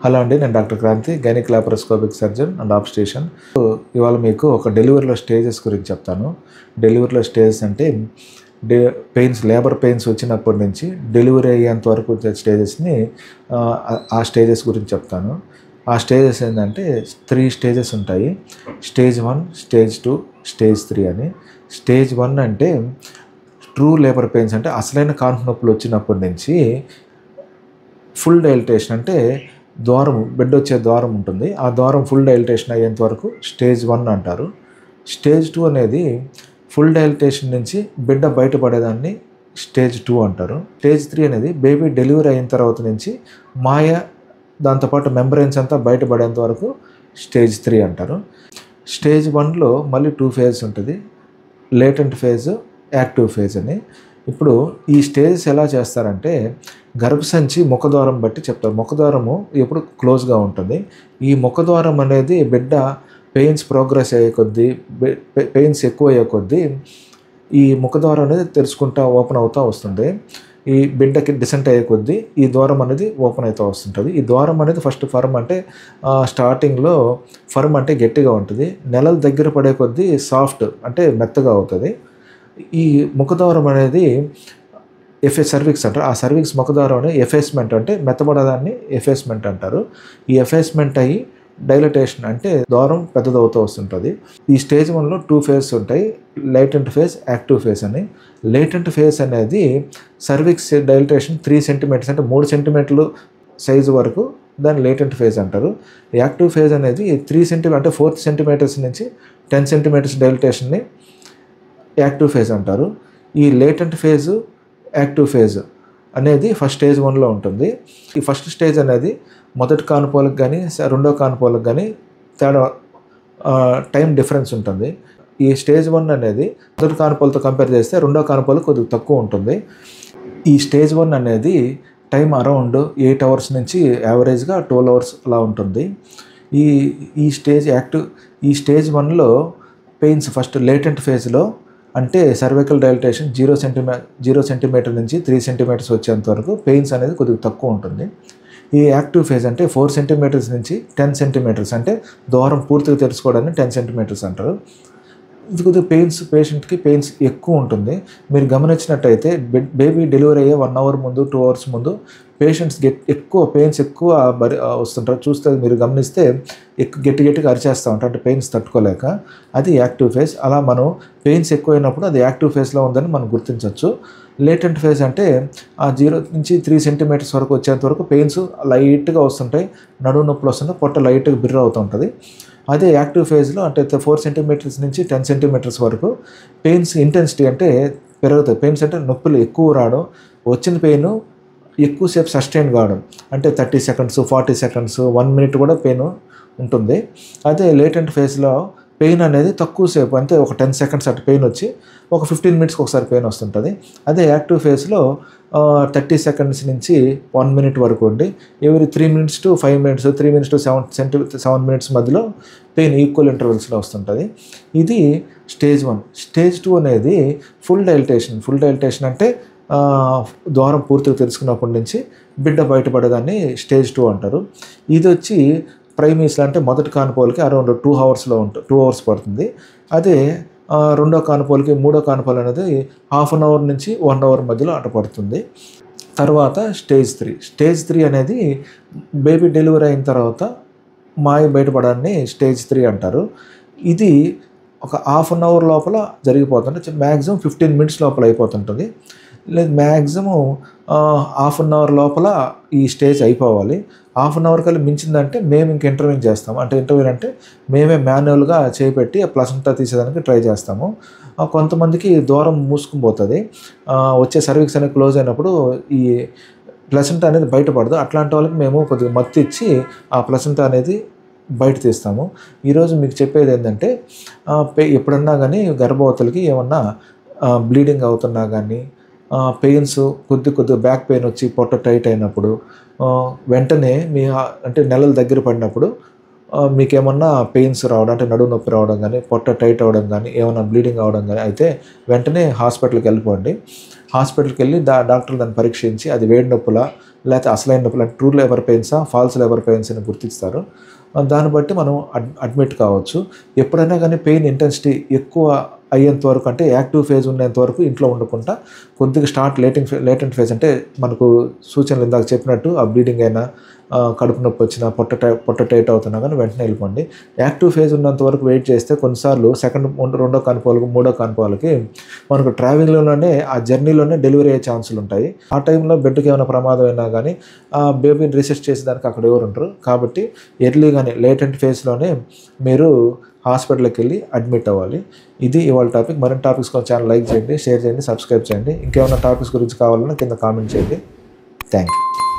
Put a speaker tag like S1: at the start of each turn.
S1: Hello అండి, నేను doctor Kranthi, gynaec laparoscopic surgeon and obstetrician. ఇవాళ మీకు ఒక డెలివరీలో స్టేజెస్ గురించి చెప్తాను. డెలివరీలో స్టేజెస్ అంటే లేబర్ పెయిన్స్ వచ్చినప్పటి నుంచి డెలివరీ అయ్యేంత వరకు స్టేజెస్ని ఆ స్టేజెస్ గురించి చెప్తాను. ఆ స్టేజెస్ ఏంటంటే 3 స్టేజెస్ ఉంటాయి. స్టేజ్ 1, స్టేజ్ 2, స్టేజ్ 3 అని. స్టేజ్ 1 అంటే ట్రూ లేబర్ పెయిన్స్, అంటే అసలైన కాన్పు నొప్పులు వచ్చినప్పటి నుంచి ఫుల్ డైలటేషన్, అంటే బెడ్ వచ్చే ద్వారం ఉంటుంది, ఆ ద్వారం ఫుల్ డైలటేషన్ అయ్యేంత వరకు స్టేజ్ 1 అంటారు. స్టేజ్ 2 అనేది ఫుల్ డైలటేషన్ నుంచి బిడ్డ బయటపడేదాన్ని స్టేజ్ 2 అంటారు. స్టేజ్ 3 అనేది బేబీ డెలివరీ అయిన తర్వాత నుంచి దాంతోపాటు మెంబ్రెయిన్స్ అంతా బయటపడేంత వరకు స్టేజ్ 3 అంటారు. స్టేజ్ 1లో మళ్ళీ 2 ఫేజెస్ ఉంటుంది, లేటెంట్ ఫేజ్, యాక్టివ్ ఫేజ్ అని. ఇప్పుడు ఈ స్టేజెస్ ఎలా చేస్తారంటే గర్భసంచి ముఖద్వారం బట్టి చెప్తారు. ముఖద్వారము ఎప్పుడు క్లోజ్గా ఉంటుంది. ఈ ముఖద్వారం అనేది బిడ్డ పెయిన్స్ ప్రోగ్రెస్ అయ్యే కొద్దీ, పెయిన్స్ ఎక్కువ అయ్యే కొద్దీ ఈ ముఖద్వారం అనేది తెరుచుకుంటా ఓపెన్ అవుతూ వస్తుంది. ఈ బిడ్డకి డిసెంట్ అయ్యే కొద్దీ ఈ ద్వారం అనేది ఓపెన్ అవుతూ వస్తుంటుంది. ఈ ద్వారం అనేది ఫస్ట్ ఫర్మ్, అంటే స్టార్టింగ్లో ఫర్మ్ అంటే గట్టిగా ఉంటుంది. నెలల దగ్గర పడే కొద్దీ సాఫ్ట్, అంటే మెత్తగా అవుతుంది. ఈ ముఖద్వారం అనేది సర్విక్స్ అంటారు. ఆ సర్విక్స్ ముఖద్వారం అనేది ఎఫేస్మెంట్, అంటే మెత్తబడదాన్ని ఎఫేస్మెంట్ అంటారు. ఈ ఎఫేస్మెంట్ అయ్యి డైలటేషన్, అంటే ద్వారం పెద్దదవుతూ వస్తుంటుంది. ఈ స్టేజ్ 1లో 2 ఫేజెస్ ఉంటాయి, లేటెంట్ ఫేజ్, యాక్టివ్ ఫేజ్ అని. లేటెంట్ ఫేజ్ అనేది సర్విక్స్ డైలటేషన్ 3 సెంటీమీటర్స్, అంటే 3 సెంటీమీటర్లు సైజు వరకు దాన్ని లేటెంట్ ఫేజ్ అంటారు. యాక్టివ్ ఫేజ్ అనేది 3 సెంటీమీటర్, అంటే 4 సెంటీమీటర్స్ నుంచి 10 సెంటీమీటర్స్ డైలటేషన్ని యాక్టివ్ ఫేజ్ అంటారు. ఈ లేటెంట్ ఫేజ్, యాక్టివ్ ఫేజ్ అనేది ఫస్ట్ స్టేజ్ 1లో ఉంటుంది. ఈ ఫస్ట్ స్టేజ్ అనేది మొదటి కానుపోలకు కానీ రెండో కానుపోలకు కానీ తేడా, టైం డిఫరెన్స్ ఉంటుంది. ఈ స్టేజ్ 1 అనేది మొదటి కానుపోలతో కంపేర్ చేస్తే రెండో కానుపోలకు కొద్దిగా తక్కువ ఉంటుంది. ఈ స్టేజ్ 1 అనేది టైం అరౌండ్ 8 అవర్స్ నుంచి యావరేజ్గా 12 అవర్స్ అలా ఉంటుంది. ఈ స్టేజ్ 1లో పెయిన్స్ ఫస్ట్ లేటెంట్ ఫేజ్లో, అంటే సర్వైకల్ డైలటేషన్ 0 సెంటీమీటర్ నుంచి 3 సెంటీమీటర్స్ వచ్చేంత వరకు పెయిన్స్ అనేది కొద్దిగా తక్కువ ఉంటుంది. ఈ యాక్టివ్ ఫేజ్ అంటే 4 సెంటీమీటర్స్ నుంచి 10 సెంటీమీటర్స్, అంటే ద్వారం పూర్తిగా తెరుచుకోవడానికి 10 సెంటీమీటర్స్ అంటారు. ఇది కొద్దిగా పేషెంట్కి పెయిన్స్ ఎక్కువ ఉంటుంది. మీరు గమనించినట్టయితే బేబీ డెలివరీ అయ్యే 1 అవర్ ముందు, 2 అవర్స్ ముందు పేషెంట్స్ పెయిన్స్ ఎక్కువ వస్తుంటారు. చూస్తే మీరు గమనిస్తే గట్టిగా అరిచేస్తూ ఉంటారు, అంటే పెయిన్స్ తట్టుకోలేక. అది యాక్టివ్ ఫేజ్. అలా మనం పెయిన్స్ ఎక్కువైనప్పుడు అది యాక్టివ్ ఫేజ్లో ఉందని మనం గుర్తించవచ్చు. లేటెంట్ ఫేజ్ అంటే ఆ 0 నుంచి 3 సెంటీమీటర్స్ వరకు వచ్చేంత వరకు పెయిన్స్ లైట్గా వస్తుంటాయి, నడుము నొప్పులు వస్తుంటాయి, పొట్ట లైట్గా బిర్ర అవుతుంటుంది. అదే యాక్టివ్ ఫేజ్లో అంటే 4 సెంటీమీటర్స్ నుంచి 10 సెంటీమీటర్స్ వరకు పెయిన్స్ ఇంటెన్సిటీ అంటే పెరుగుతాయి. పెయిన్స్ అంటే నొప్పులు ఎక్కువ రావడం, వచ్చిన పెయిన్ ఎక్కువసేపు సస్టైన్ కావడం, అంటే 30 సెకండ్స్, 40 సెకండ్స్, 1 మినిట్ కూడా పెయిన్ ఉంటుంది. అదే లేటెంట్ ఫేజ్లో పెయిన్ అనేది తక్కువసేపు, అంటే ఒక 10 సెకండ్స్ అటు పెయిన్ వచ్చి ఒక 15 మినిట్స్కి ఒకసారి పెయిన్ వస్తుంటుంది. అదే యాక్టివ్ ఫేజ్లో 30 సెకండ్స్ నుంచి 1 మినిట్ వరకు ఉండి every 3 minutes to 5 minutes, 3 minutes to 7 minutes మధ్యలో పెయిన్ ఈక్వల్ ఇంటర్వెల్స్లో వస్తుంటుంది. ఇది స్టేజ్ 1. స్టేజ్ 2 అనేది ఫుల్ డైలటేషన్ అంటే ద్వారం పూర్తిగా తెలుసుకున్నప్పటి నుంచి బిడ్డ బయటపడేదాన్ని స్టేజ్ 2 అంటారు. ఇది వచ్చి ప్రైమీస్లో, అంటే మొదటి కానుపోలకి అరౌండ్ 2 అవర్స్ పడుతుంది. అదే రెండో కానుపోలకి, మూడో కానుపోలు అనేది ½ అన్ అవర్ నుంచి 1 అవర్ మధ్యలో అట పడుతుంది. తర్వాత స్టేజ్ 3. స్టేజ్ 3 అనేది బేబీ డెలివరీ అయిన తర్వాత బయటపడాన్ని స్టేజ్ 3 అంటారు. ఇది ఒక ½ అన్ అవర్ లోపల జరిగిపోతుంది, మ్యాక్సిమం 15 మినిట్స్ లోపల అయిపోతుంటుంది. లేదు మ్యాక్సిమం ½ అన్ అవర్ లోపల ఈ స్టేజ్ అయిపోవాలి. ½ అన్ అవర్ కల్లా మించిందంటే మేము ఇంక ఇంటర్వ్యూన్ చేస్తాము. అంటే ఇంటర్వ్యూన్ అంటే మేమే మాన్యువల్గా చేపెట్టి ప్లసెంటా తీసేదానికి ట్రై చేస్తాము. కొంతమందికి ద్వారం మూసుకుని పోతుంది, వచ్చే సర్వీక్స్ అనేది క్లోజ్ అయినప్పుడు ఈ ప్లసెంటా అనేది బయటపడదు. అట్లాంటి వాళ్ళకి మేము కొద్దిగా మత్తు ఇచ్చి ఆ ప్లసెంటా అనేది బయట తీస్తాము. ఈరోజు మీకు చెప్పేది ఏంటంటే ఎప్పుడన్నా కానీ గర్భవతులకి ఏమన్నా బ్లీడింగ్ అవుతున్నా కానీ, పెయిన్స్ కొద్దిగా బ్యాక్ పెయిన్ వచ్చి పొట్ట టైట్ అయినప్పుడు, వెంటనే అంటే నెలలు దగ్గర పడినప్పుడు మీకేమన్నా పెయిన్స్ రావడం, అంటే నడుము నొప్పి రావడం కానీ, పొట్ట టైట్ అవ్వడం కానీ, ఏమన్నా బ్లీడింగ్ అవ్వడం కానీ అయితే వెంటనే హాస్పిటల్కి వెళ్ళిపోండి. హాస్పిటల్కి వెళ్ళి డాక్టర్లు దాన్ని పరీక్షించి అది వేడి నొప్పులా లేకపోతే అసలైన నొప్పులు అంటే ట్రూ లేబర్ పెయిన్సా ఫాల్స్ లేబర్ పెయిన్స్ అని గుర్తిస్తారు. దాన్ని బట్టి మనం అడ్మిట్ కావచ్చు. ఎప్పుడైనా కానీ పెయిన్ ఇంటెన్సిటీ ఎక్కువ అయ్యేంత వరకు అంటే యాక్టివ్ ఫేజ్ ఉన్నంత వరకు ఇంట్లో ఉండకుండా కొద్దిగా లేటెంట్ ఫేజ్ అంటే మనకు సూచనలు ఇందాక చెప్పినట్టు ఆ బ్లీడింగ్ అయినా కడుపు నొప్పి వచ్చినా పొట్ట టైట్ అవుతున్నా కానీ వెంటనే వెళ్ళిపోండి. యాక్టివ్ ఫేజ్ ఉన్నంత వరకు వెయిట్ చేస్తే కొన్నిసార్లు రెండో కాన్పులకు మూడో కాన్పులకి మనకు ట్రావెలింగ్లోనే ఆ జర్నీలోనే డెలివరీ అయ్యే ఛాన్సులు ఉంటాయి. ఆ టైంలో బిడ్డకి ఏమైనా ప్రమాదం అయినా కానీ ఆ బేబీని రీసెర్చ్ చేసేదానికి అక్కడ ఎవరు ఉంటారు. కాబట్టి ఎర్లీగానే లేటెంట్ ఫేజ్లోనే మీరు హాస్పిటల్కి వెళ్ళి అడ్మిట్ అవ్వాలి. ఇది ఇవాళ టాపిక్. మరిన్ని టాపిక్స్ కోసం ఛానల్ లైక్ చేయండి, షేర్ చేయండి, సబ్స్క్రైబ్ చేయండి. ఇంకేమైనా టాపిక్స్ గురించి కావాలన్నా కింద కామెంట్ చేయండి. Thank you.